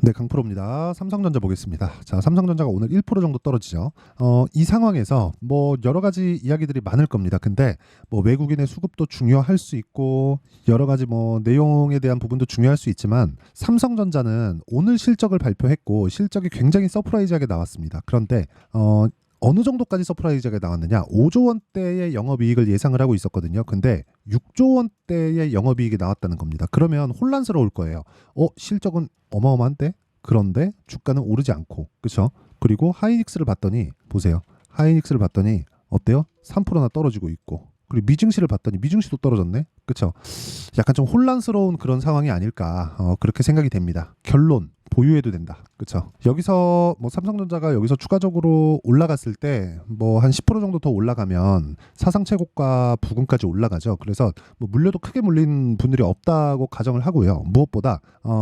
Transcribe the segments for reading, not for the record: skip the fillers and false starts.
네, 강프로입니다. 삼성전자 보겠습니다. 자, 삼성전자가 오늘 1% 정도 떨어지죠. 이 상황에서 뭐 여러 가지 이야기들이 많을 겁니다. 근데 뭐 외국인의 수급도 중요할 수 있고 여러 가지 뭐 내용에 대한 부분도 중요할 수 있지만 삼성전자는 오늘 실적을 발표했고 실적이 굉장히 서프라이즈하게 나왔습니다. 그런데 어느 정도까지 서프라이즈하게 나왔느냐? 5조 원대의 영업이익을 예상을 하고 있었거든요. 근데 6조 원대의 영업이익이 나왔다는 겁니다. 그러면 혼란스러울 거예요. 실적은 어마어마한데? 그런데 주가는 오르지 않고, 그렇죠? 그리고 하이닉스를 봤더니 보세요. 하이닉스를 봤더니 어때요? 3%나 떨어지고 있고. 그리고 미증시를 봤더니 미증시도 떨어졌네. 그렇죠? 약간 좀 혼란스러운 그런 상황이 아닐까 그렇게 생각이 됩니다. 결론 보유해도 된다. 그렇죠? 여기서 뭐 삼성전자가 여기서 추가적으로 올라갔을 때 뭐 한 10% 정도 더 올라가면 사상 최고가 부근까지 올라가죠. 그래서 뭐 물려도 크게 물린 분들이 없다고 가정을 하고요. 무엇보다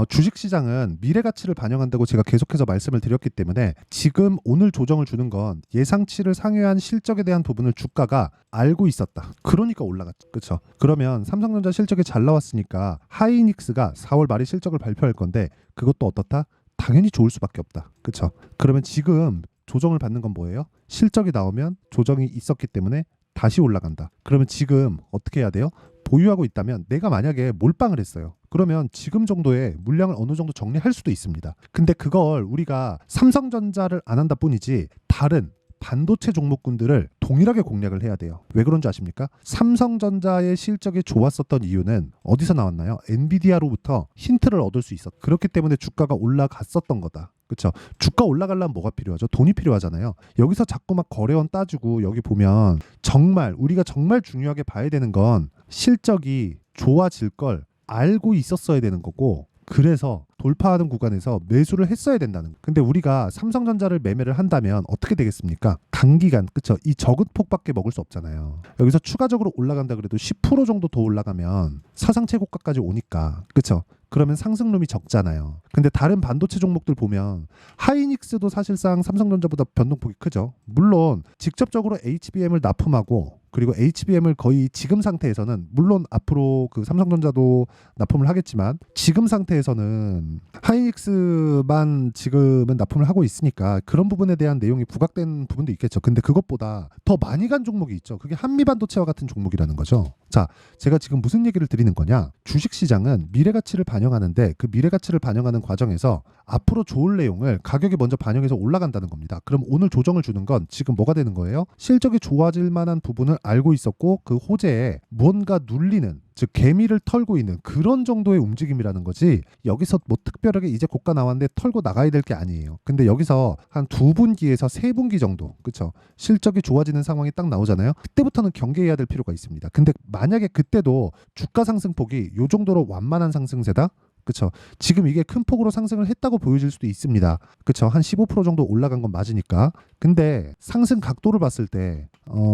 주식 시장은 미래 가치를 반영한다고 제가 계속해서 말씀을 드렸기 때문에 지금 오늘 조정을 주는 건 예상치를 상회한 실적에 대한 부분을 주가가 알고 있었다. 그러니까 올라갔죠. 그렇죠? 그러면 삼성전자 실적이 잘 나왔으니까 하이닉스가 4월 말에 실적을 발표할 건데 그것도 어떻다? 당연히 좋을 수밖에 없다. 그렇죠? 그러면 지금 조정을 받는 건 뭐예요? 실적이 나오면 조정이 있었기 때문에 다시 올라간다. 그러면 지금 어떻게 해야 돼요? 보유하고 있다면 내가 만약에 몰빵을 했어요. 그러면 지금 정도의 물량을 어느 정도 정리할 수도 있습니다. 근데 그걸 우리가 삼성전자를 안 한다 뿐이지 다른 반도체 종목군들을 동일하게 공략을 해야 돼요. 왜 그런지 아십니까? 삼성전자의 실적이 좋았었던 이유는 어디서 나왔나요? 엔비디아로부터 힌트를 얻을 수 있었. 그렇기 때문에 주가가 올라갔었던 거다. 그렇죠? 주가 올라가려면 뭐가 필요하죠? 돈이 필요하잖아요. 여기서 자꾸 막 거래원 따지고 여기 보면 정말 우리가 정말 중요하게 봐야 되는 건 실적이 좋아질 걸 알고 있었어야 되는 거고 그래서 돌파하는 구간에서 매수를 했어야 된다는 거예요. 근데 우리가 삼성전자를 매매를 한다면 어떻게 되겠습니까? 단기간, 그쵸? 이 적은 폭밖에 먹을 수 없잖아요. 여기서 추가적으로 올라간다 그래도 10% 정도 더 올라가면 사상 최고가까지 오니까, 그쵸? 그러면 상승룸이 적잖아요. 근데 다른 반도체 종목들 보면 하이닉스도 사실상 삼성전자보다 변동폭이 크죠. 물론 직접적으로 HBM을 납품하고 그리고 HBM을 거의 지금 상태에서는 물론 앞으로 그 삼성전자도 납품을 하겠지만 지금 상태에서는 하이닉스만 지금은 납품을 하고 있으니까 그런 부분에 대한 내용이 부각된 부분도 있겠죠. 근데 그것보다 더 많이 간 종목이 있죠. 그게 한미반도체와 같은 종목이라는 거죠. 자, 제가 지금 무슨 얘기를 드리는 거냐? 주식시장은 미래가치를 반영하는데 그 미래가치를 반영하는 과정에서 앞으로 좋을 내용을 가격이 먼저 반영해서 올라간다는 겁니다. 그럼 오늘 조정을 주는 건 지금 뭐가 되는 거예요? 실적이 좋아질 만한 부분을 알고 있었고 그 호재에 무언가 눌리는 즉 개미를 털고 있는 그런 정도의 움직임이라는 거지 여기서 뭐 특별하게 이제 고가 나왔는데 털고 나가야 될 게 아니에요. 근데 여기서 한 2분기에서 3분기 정도 그쵸 실적이 좋아지는 상황이 딱 나오잖아요. 그때부터는 경계해야 될 필요가 있습니다. 근데 만약에 그때도 주가 상승폭이 요 정도로 완만한 상승세다? 그쵸. 지금 이게 큰 폭으로 상승을 했다고 보여질 수도 있습니다. 그쵸. 한 15% 정도 올라간 건 맞으니까. 근데 상승 각도를 봤을 때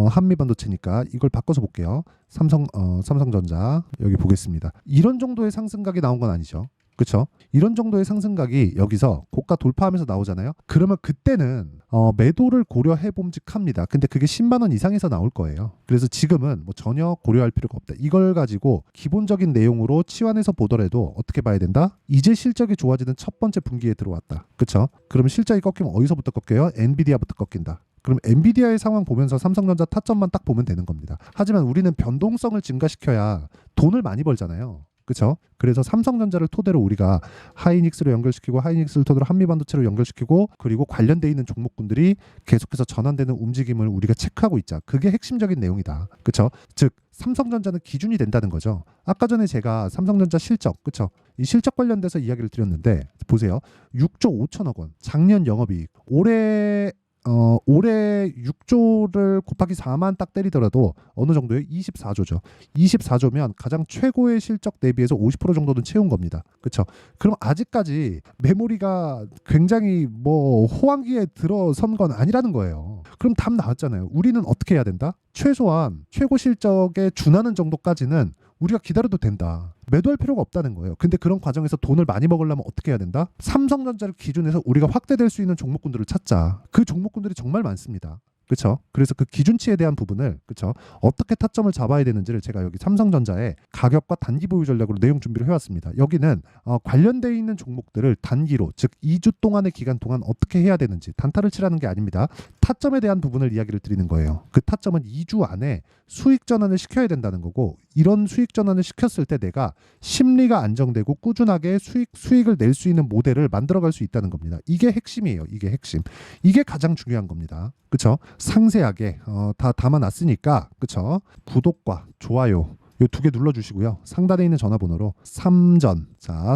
한미반도체니까 이걸 바꿔서 볼게요. 삼성전자 여기 보겠습니다. 이런 정도의 상승각이 나온 건 아니죠. 그렇죠? 이런 정도의 상승각이 여기서 고가 돌파하면서 나오잖아요. 그러면 그때는 매도를 고려해 봄직합니다. 근데 그게 10만 원 이상에서 나올 거예요. 그래서 지금은 뭐 전혀 고려할 필요가 없다. 이걸 가지고 기본적인 내용으로 치환해서 보더라도 어떻게 봐야 된다? 이제 실적이 좋아지는 첫 번째 분기에 들어왔다. 그렇죠? 그럼 실적이 꺾이면 어디서부터 꺾여요? 엔비디아부터 꺾인다. 그럼 엔비디아의 상황 보면서 삼성전자 타점만 딱 보면 되는 겁니다. 하지만 우리는 변동성을 증가시켜야 돈을 많이 벌잖아요. 그렇죠? 그래서 삼성전자를 토대로 우리가 하이닉스로 연결시키고 하이닉스를 토대로 한미반도체로 연결시키고 그리고 관련돼 있는 종목군들이 계속해서 전환되는 움직임을 우리가 체크하고 있자. 그게 핵심적인 내용이다. 그렇죠? 즉 삼성전자는 기준이 된다는 거죠. 아까 전에 제가 삼성전자 실적, 그렇죠? 이 실적 관련돼서 이야기를 드렸는데 보세요. 6조 5천억 원 작년 영업이익 올해 6조를 곱하기 4만 딱 때리더라도 어느 정도예요? 24조죠. 24조면 가장 최고의 실적 대비해서 50% 정도는 채운 겁니다. 그렇죠? 그럼 아직까지 메모리가 굉장히 뭐 호황기에 들어선 건 아니라는 거예요. 그럼 답 나왔잖아요. 우리는 어떻게 해야 된다? 최소한 최고 실적에 준하는 정도까지는 우리가 기다려도 된다. 매도할 필요가 없다는 거예요. 근데 그런 과정에서 돈을 많이 먹으려면 어떻게 해야 된다? 삼성전자를 기준해서 우리가 확대될 수 있는 종목군들을 찾자. 그 종목군들이 정말 많습니다. 그렇죠? 그래서 그 기준치에 대한 부분을 그렇죠? 어떻게 타점을 잡아야 되는지를 제가 여기 삼성전자의 가격과 단기 보유 전략으로 내용 준비를 해왔습니다. 여기는 관련되어 있는 종목들을 단기로 즉 2주 동안의 기간 동안 어떻게 해야 되는지 단타를 치라는 게 아닙니다. 타점에 대한 부분을 이야기를 드리는 거예요. 그 타점은 2주 안에 수익 전환을 시켜야 된다는 거고 이런 수익 전환을 시켰을 때 내가 심리가 안정되고 꾸준하게 수익을 낼 수 있는 모델을 만들어갈 수 있다는 겁니다. 이게 핵심이에요. 이게 핵심. 이게 가장 중요한 겁니다. 그렇죠? 상세하게 다 담아놨으니까 그렇죠? 구독과 좋아요 이 두 개 눌러주시고요. 상단에 있는 전화번호로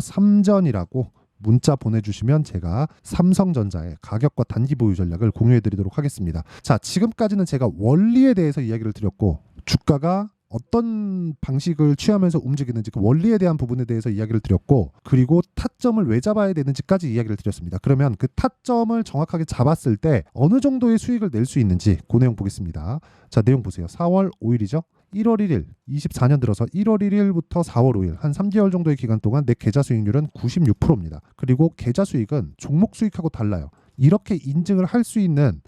삼전이라고 문자 보내주시면 제가 삼성전자의 가격과 단기 보유 전략을 공유해드리도록 하겠습니다. 자, 지금까지는 제가 원리에 대해서 이야기를 드렸고 주가가 어떤 방식을 취하면서 움직이는지 그 원리에 대한 부분에 대해서 이야기를 드렸고 그리고 타점을 왜 잡아야 되는지까지 이야기를 드렸습니다. 그러면 그 타점을 정확하게 잡았을 때 어느 정도의 수익을 낼 수 있는지 그 내용 보겠습니다. 자, 내용 보세요. 4월 5일이죠. 1월 1일 24년 들어서 1월 1일부터 4월 5일 한 3개월 정도의 기간 동안 내 계좌 수익률은 96%입니다. 그리고 계좌 수익은 종목 수익하고 달라요. 이렇게 인증을 할 수 있는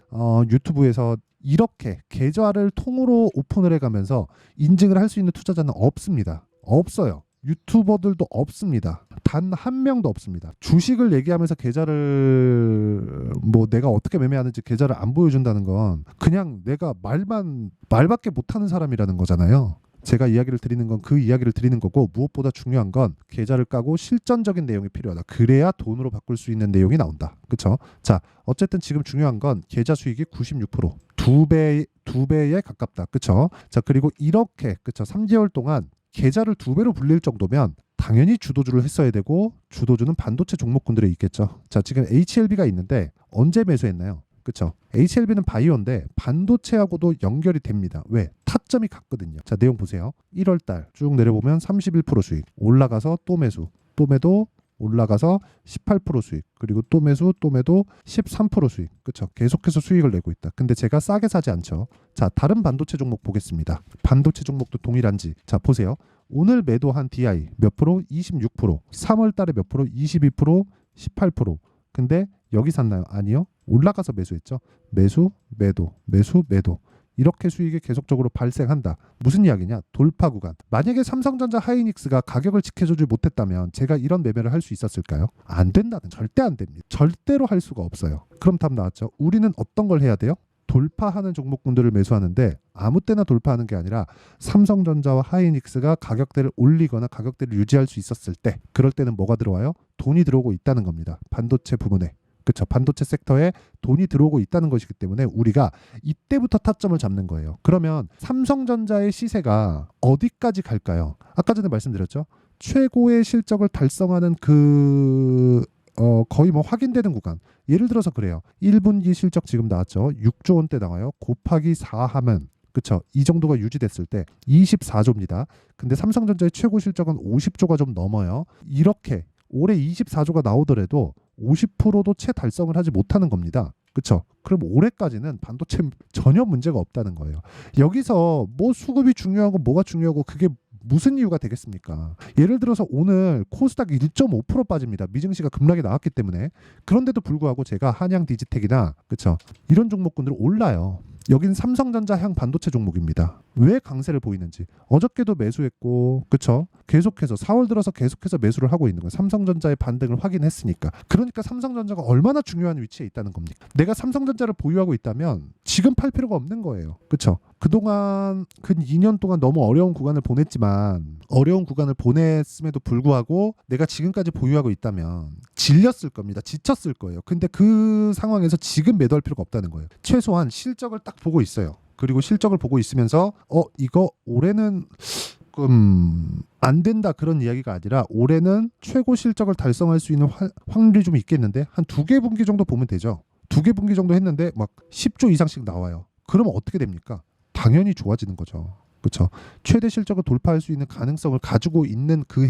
유튜브에서 이렇게 계좌를 통으로 오픈을 해가면서 인증을 할 수 있는 투자자는 없습니다. 없어요. 유튜버들도 없습니다. 단 한 명도 없습니다. 주식을 얘기하면서 계좌를 내가 어떻게 매매하는지 계좌를 안 보여준다는 건 그냥 내가 말밖에 못하는 사람이라는 거잖아요. 제가 이야기를 드리는 건 그 이야기를 드리는 거고 무엇보다 중요한 건 계좌를 까고 실전적인 내용이 필요하다. 그래야 돈으로 바꿀 수 있는 내용이 나온다. 그렇죠? 자, 어쨌든 지금 중요한 건 계좌 수익이 96%, 두 배에 가깝다. 그렇죠? 자, 그리고 이렇게 그렇죠? 3개월 동안 계좌를 2배로 불릴 정도면 당연히 주도주를 했어야 되고 주도주는 반도체 종목군들에 있겠죠. 자, 지금 HLB가 있는데 언제 매수했나요? 그렇죠. HLB는 바이오인데 반도체하고도 연결이 됩니다. 왜? 타점이 같거든요. 자, 내용 보세요. 1월달 쭉 내려보면 31% 수익, 올라가서 또 매수, 또 매도, 올라가서 18% 수익, 그리고 또 매수, 또 매도 13% 수익. 그렇죠. 계속해서 수익을 내고 있다. 근데 제가 싸게 사지 않죠. 자, 다른 반도체 종목 보겠습니다. 반도체 종목도 동일한지. 자, 보세요. 오늘 매도한 DI 몇 프로? 26%. 3월 달에 몇 프로? 22%, 18%. 근데 여기 샀나요? 아니요. 올라가서 매수했죠. 매수, 매도, 매수, 매도. 이렇게 수익이 계속적으로 발생한다. 무슨 이야기냐? 돌파 구간. 만약에 삼성전자 하이닉스가 가격을 지켜주지 못했다면 제가 이런 매매를 할 수 있었을까요? 안 된다는, 절대 안 됩니다. 절대로 할 수가 없어요. 그럼 답 나왔죠. 우리는 어떤 걸 해야 돼요? 돌파하는 종목군들을 매수하는데 아무 때나 돌파하는 게 아니라 삼성전자와 하이닉스가 가격대를 올리거나 가격대를 유지할 수 있었을 때, 그럴 때는 뭐가 들어와요? 돈이 들어오고 있다는 겁니다. 반도체 부분에. 그렇죠. 반도체 섹터에 돈이 들어오고 있다는 것이기 때문에 우리가 이때부터 타점을 잡는 거예요. 그러면 삼성전자의 시세가 어디까지 갈까요? 아까 전에 말씀드렸죠. 최고의 실적을 달성하는 거의 확인되는 구간. 예를 들어서 그래요. 1분기 실적 지금 나왔죠. 6조 원대 나와요. 곱하기 4 하면 그렇죠. 이 정도가 유지됐을 때 24조입니다. 근데 삼성전자의 최고 실적은 50조가 좀 넘어요. 이렇게 올해 24조가 나오더라도 50%도 채 달성을 하지 못하는 겁니다. 그렇죠? 그럼 올해까지는 반도체 전혀 문제가 없다는 거예요. 여기서 수급이 중요하고 뭐가 중요하고 그게 무슨 이유가 되겠습니까? 예를 들어서 오늘 코스닥 1.5% 빠집니다. 미증시가 급락이 나왔기 때문에. 그런데도 불구하고 제가 한양 디지텍이나 그렇죠? 이런 종목군들은 올라요. 여긴 삼성전자향 반도체 종목입니다. 왜 강세를 보이는지. 어저께도 매수했고, 그쵸? 계속해서 4월 들어서 계속해서 매수를 하고 있는 거예요. 삼성전자의 반등을 확인했으니까. 그러니까 삼성전자가 얼마나 중요한 위치에 있다는 겁니까? 내가 삼성전자를 보유하고 있다면 지금 팔 필요가 없는 거예요. 그쵸? 그동안 근 2년 동안 너무 어려운 구간을 보냈지만 어려운 구간을 보냈음에도 불구하고 내가 지금까지 보유하고 있다면 질렸을 겁니다. 지쳤을 거예요. 근데 그 상황에서 지금 매도할 필요가 없다는 거예요. 최소한 실적을 딱 보고 있어요. 그리고 실적을 보고 있으면서 이거 올해는 안 된다 그런 이야기가 아니라 올해는 최고 실적을 달성할 수 있는 확률이 좀 있겠는데 한 2개 분기 정도 보면 되죠. 2개 분기 정도 했는데 막 10조 이상씩 나와요. 그러면 어떻게 됩니까? 당연히 좋아지는 거죠. 그렇죠. 최대 실적을 돌파할 수 있는 가능성을 가지고 있는 그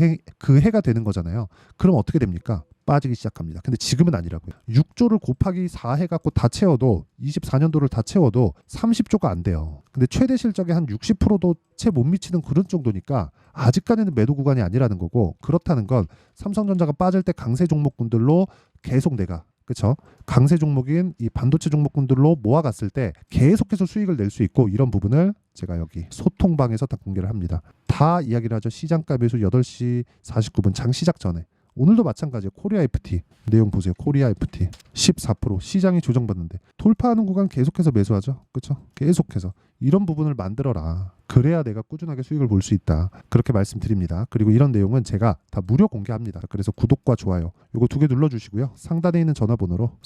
해가 되는 거잖아요. 그럼 어떻게 됩니까? 빠지기 시작합니다. 근데 지금은 아니라고요. 6조를 곱하기 4 해갖고 다 채워도 24년도를 다 채워도 30조가 안 돼요. 근데 최대 실적의 한 60%도 채 못 미치는 그런 정도니까 아직까지는 매도 구간이 아니라는 거고, 그렇다는 건 삼성전자가 빠질 때 강세 종목군들로 계속 내가 그렇죠? 강세 종목인 이 반도체 종목군들로 모아갔을 때 계속해서 수익을 낼 수 있고 이런 부분을 제가 여기 소통방에서 다 공개를 합니다. 다 이야기를 하죠. 시장가 매수 8시 49분 장 시작 전에. 오늘도 마찬가지예요. 코리아 FT 내용 보세요. 코리아 FT 14% 시장이 조정받는데 돌파하는 구간 계속해서 매수하죠. 그렇죠? 계속해서 이런 부분을 만들어라. 그래야 내가 꾸준하게 수익을 볼 수 있다. 그렇게 말씀드립니다. 그리고 이런 내용은 제가 다 무료 공개합니다. 그래서 구독과 좋아요 이거 2개 눌러주시고요. 상단에 있는 전화번호로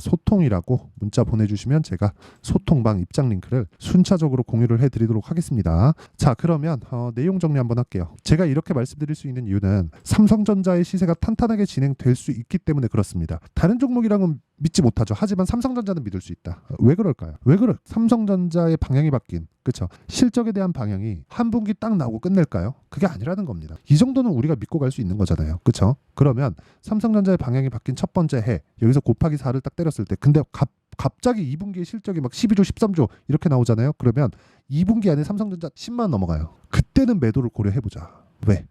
소통이라고 문자 보내주시면 제가 소통방 입장 링크를 순차적으로 공유를 해드리도록 하겠습니다. 자, 그러면 내용 정리 한번 할게요. 제가 이렇게 말씀드릴 수 있는 이유는 삼성전자의 시세가 탄탄하게 진행될 수 있기 때문에 그렇습니다. 다른 종목이랑은 믿지 못하죠. 하지만 삼성전자는 믿을 수 있다. 왜 그럴까요? 삼성전자의 방향이 바뀐, 그렇죠? 실적에 대한 방향이 한 분기 딱 나오고 끝낼까요? 그게 아니라는 겁니다. 이 정도는 우리가 믿고 갈 수 있는 거잖아요. 그렇죠? 그러면 삼성전자의 방향이 바뀐 첫 번째 해 여기서 곱하기 4를 딱 때렸을 때 근데 갑자기 2분기에 실적이 막 12조 13조 이렇게 나오잖아요. 그러면 2분기 안에 삼성전자 10만 원 넘어가요. 그때는 매도를 고려해보자. 왜?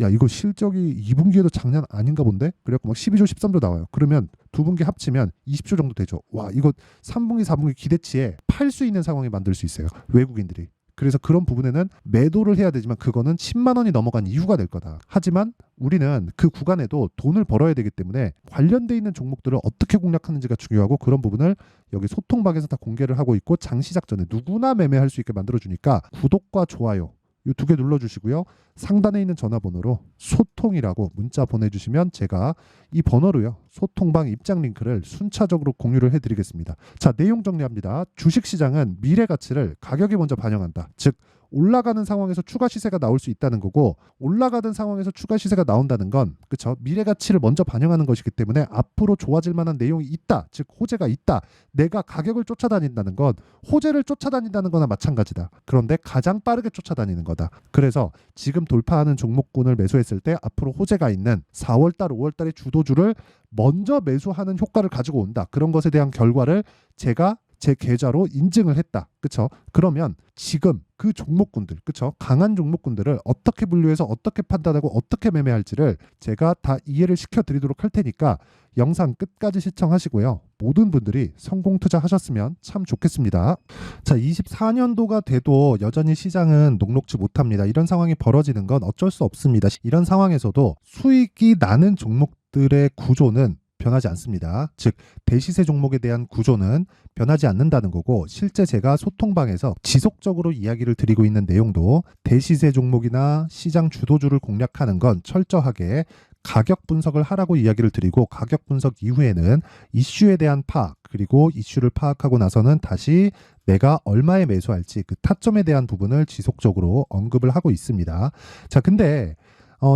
야 이거 실적이 2분기에도 장난 아닌가 본데? 그래갖고 막 12조 13조 나와요. 그러면 두 분기 합치면 20조 정도 되죠. 와 이거 3분기 4분기 기대치에 팔 수 있는 상황이 만들 수 있어요. 외국인들이. 그래서 그런 부분에는 매도를 해야 되지만 그거는 10만 원이 넘어간 이유가 될 거다. 하지만 우리는 그 구간에도 돈을 벌어야 되기 때문에 관련돼 있는 종목들을 어떻게 공략하는지가 중요하고 그런 부분을 여기 소통방에서 다 공개를 하고 있고 장 시작 전에 누구나 매매할 수 있게 만들어주니까 구독과 좋아요 이 2개 눌러주시고요. 상단에 있는 전화번호로 소통이라고 문자 보내주시면 제가 이 번호로요. 소통방 입장 링크를 순차적으로 공유를 해드리겠습니다. 자, 내용 정리합니다. 주식시장은 미래 가치를 가격이 먼저 반영한다. 즉 올라가는 상황에서 추가 시세가 나올 수 있다는 거고 올라가는 상황에서 추가 시세가 나온다는 건 그렇죠? 미래 가치를 먼저 반영하는 것이기 때문에 앞으로 좋아질 만한 내용이 있다. 즉 호재가 있다. 내가 가격을 쫓아다닌다는 건 호재를 쫓아다닌다는 거나 마찬가지다. 그런데 가장 빠르게 쫓아다니는 거다. 그래서 지금 돌파하는 종목군을 매수했을 때 앞으로 호재가 있는 4월달, 5월달의 주도주를 먼저 매수하는 효과를 가지고 온다. 그런 것에 대한 결과를 제가 제 계좌로 인증을 했다. 그렇죠? 그러면 지금 그 종목군들, 그렇죠? 강한 종목군들을 어떻게 분류해서 어떻게 판단하고 어떻게 매매할지를 제가 다 이해를 시켜드리도록 할 테니까 영상 끝까지 시청하시고요. 모든 분들이 성공 투자하셨으면 참 좋겠습니다. 자, 24년도가 돼도 여전히 시장은 녹록지 못합니다. 이런 상황이 벌어지는 건 어쩔 수 없습니다. 이런 상황에서도 수익이 나는 종목들의 구조는 변하지 않습니다. 즉 대시세 종목에 대한 구조는 변하지 않는다는 거고 실제 제가 소통방에서 지속적으로 이야기를 드리고 있는 내용도 대시세 종목이나 시장 주도주를 공략하는 건 철저하게 가격 분석을 하라고 이야기를 드리고 가격 분석 이후에는 이슈에 대한 파악 그리고 이슈를 파악하고 나서는 다시 내가 얼마에 매수할지 그 타점에 대한 부분을 지속적으로 언급을 하고 있습니다. 자, 근데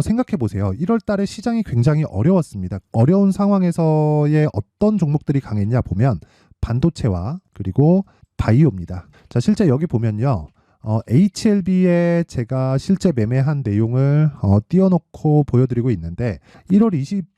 생각해 보세요. 1월 달에 시장이 굉장히 어려웠습니다. 어려운 상황에서의 어떤 종목들이 강했냐 보면 반도체와 그리고 바이오입니다. 자, 실제 여기 보면요. HLB에 제가 실제 매매한 내용을 띄워놓고 보여드리고 있는데 1월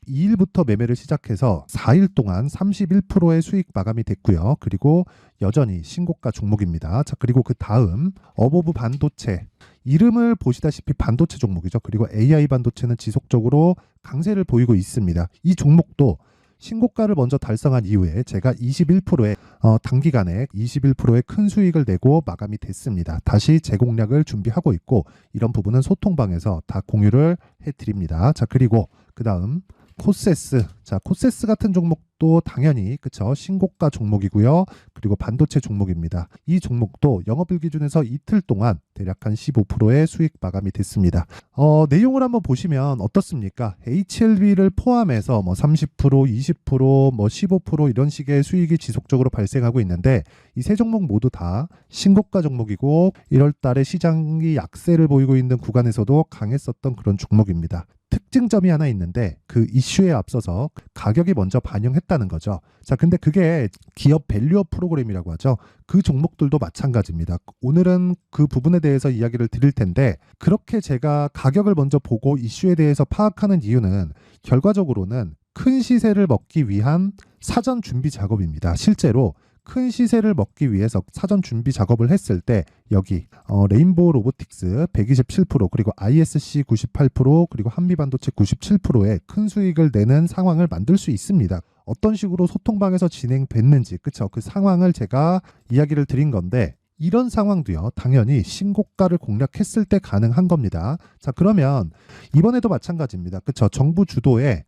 22일부터 매매를 시작해서 4일 동안 31%의 수익 마감이 됐고요. 그리고 여전히 신고가 종목입니다. 자, 그리고 그 다음 어보브 반도체 이름을 보시다시피 반도체 종목이죠. 그리고 AI 반도체는 지속적으로 강세를 보이고 있습니다. 이 종목도 신고가를 먼저 달성한 이후에 제가 21%의 단기간에 21%의 큰 수익을 내고 마감이 됐습니다. 다시 재공략을 준비하고 있고 이런 부분은 소통방에서 다 공유를 해드립니다. 자, 그리고 그 다음 코세스. 자, 코세스 같은 종목도 당연히 그쵸 신고가 종목이고요. 그리고 반도체 종목입니다. 이 종목도 영업일 기준에서 이틀 동안 대략 한 15%의 수익 마감이 됐습니다. 내용을 한번 보시면 어떻습니까? HLB를 포함해서 뭐 30%, 20%, 뭐 15% 이런 식의 수익이 지속적으로 발생하고 있는데 이 세 종목 모두 다 신고가 종목이고 1월 달에 시장이 약세를 보이고 있는 구간에서도 강했었던 그런 종목입니다. 특징점이 하나 있는데 그 이슈에 앞서서 가격이 먼저 반영했다는 거죠. 자, 근데 그게 기업 밸류업 프로그램이라고 하죠. 그 종목들도 마찬가지입니다. 오늘은 그 부분에 대해서 이야기를 드릴 텐데 그렇게 제가 가격을 먼저 보고 이슈에 대해서 파악하는 이유는 결과적으로는 큰 시세를 먹기 위한 사전 준비 작업입니다. 실제로 큰 시세를 먹기 위해서 사전 준비 작업을 했을 때 여기 레인보우 로보틱스 127% 그리고 ISC 98% 그리고 한미반도체 97%의 큰 수익을 내는 상황을 만들 수 있습니다. 어떤 식으로 소통방에서 진행됐는지 그쵸? 그 상황을 제가 이야기를 드린 건데 이런 상황도요 당연히 신고가를 공략했을 때 가능한 겁니다. 자 그러면 이번에도 마찬가지입니다. 그쵸? 정부 주도의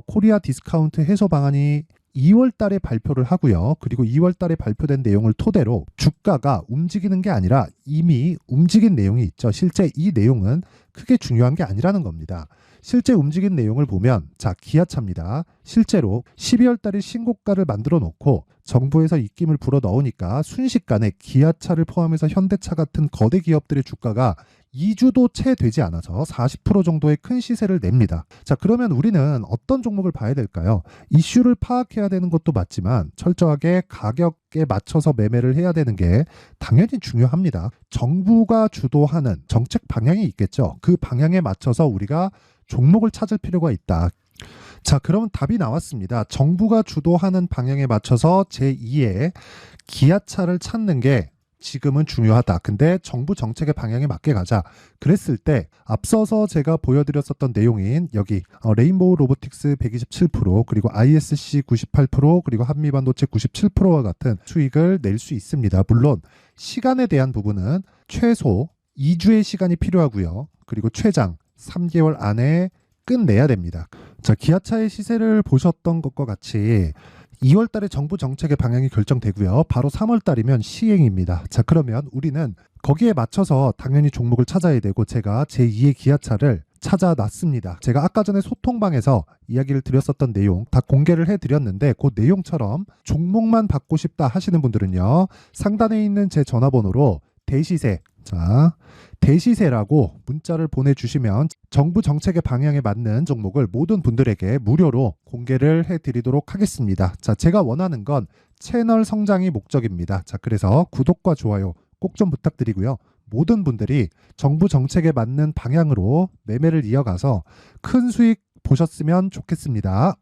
코리아 디스카운트 해소 방안이 2월 달에 발표를 하고요. 그리고 2월 달에 발표된 내용을 토대로 주가가 움직이는 게 아니라 이미 움직인 내용이 있죠. 실제 이 내용은 크게 중요한 게 아니라는 겁니다. 실제 움직인 내용을 보면 자 기아차입니다. 실제로 12월 달에 신고가를 만들어 놓고 정부에서 입김을 불어 넣으니까 순식간에 기아차를 포함해서 현대차 같은 거대 기업들의 주가가 2주도 채 되지 않아서 40% 정도의 큰 시세를 냅니다. 자 그러면 우리는 어떤 종목을 봐야 될까요? 이슈를 파악해야 되는 것도 맞지만 철저하게 가격에 맞춰서 매매를 해야 되는 게 당연히 중요합니다. 정부가 주도하는 정책 방향이 있겠죠. 그 방향에 맞춰서 우리가 종목을 찾을 필요가 있다. 자 그러면 답이 나왔습니다. 정부가 주도하는 방향에 맞춰서 제2의 기아차를 찾는 게 지금은 중요하다. 근데 정부 정책의 방향에 맞게 가자. 그랬을 때 앞서서 제가 보여드렸었던 내용인 여기 레인보우 로보틱스 127% 그리고 ISC 98% 그리고 한미반도체 97%와 같은 수익을 낼 수 있습니다. 물론 시간에 대한 부분은 최소 2주의 시간이 필요하고요. 그리고 최장 3개월 안에 끝내야 됩니다. 자, 기아차의 시세를 보셨던 것과 같이 2월 달에 정부 정책의 방향이 결정되고요. 바로 3월 달이면 시행입니다. 자, 그러면 우리는 거기에 맞춰서 당연히 종목을 찾아야 되고 제가 제2의 기아차를 찾아놨습니다. 제가 아까 전에 소통방에서 이야기를 드렸었던 내용 다 공개를 해드렸는데 그 내용처럼 종목만 받고 싶다 하시는 분들은요. 상단에 있는 제 전화번호로 대시세 대시세라고 문자를 보내주시면 정부 정책의 방향에 맞는 종목을 모든 분들에게 무료로 공개를 해드리도록 하겠습니다. 자, 제가 원하는 건 채널 성장이 목적입니다. 자, 그래서 구독과 좋아요 꼭 좀 부탁드리고요. 모든 분들이 정부 정책에 맞는 방향으로 매매를 이어가서 큰 수익 보셨으면 좋겠습니다.